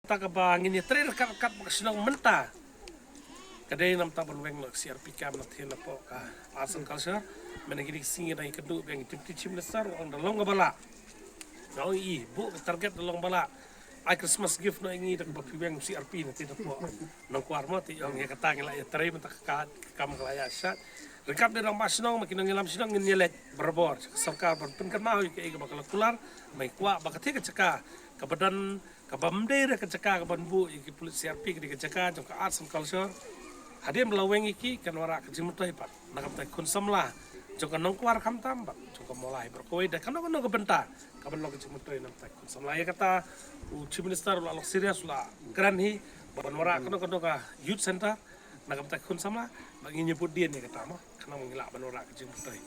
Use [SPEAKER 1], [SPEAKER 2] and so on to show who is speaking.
[SPEAKER 1] tak bang ini terakhir kat senang mentah. Kadai nam taban weng nak CRP kam nak thena po ka arts and culture menagiri singi na ikadu beng deputy chief minister on the long bala. Now bu target the long bala. I Christmas gift no ingi dak bapi beng CRP na thena po. Nang kuarma ti yang kata ngila ya trai mentak ka kam kelaya sat. Rekap de ramah senang makin ngilam senang ngelet berbor sarkar berpen kan mau ke bakal kular mai kwa bakati ke ceka kebadan kabamde ke ceka kabanbu iki pulis CRP ke ceka jong arts and culture hadir melaweng iki kan wara ke jimutai pat nakam tai kun samla jong kan nongkwar kam tambak jong mulai berkoi dah kan no ke benta kaban lo ke jimutai nam tai kun samla ya kata chief minister la serius la gran hi ban wara kan ka youth center nakam tai kun samla bagi nyebut dia ni kata mah kana mengilak ban wara ke jimutai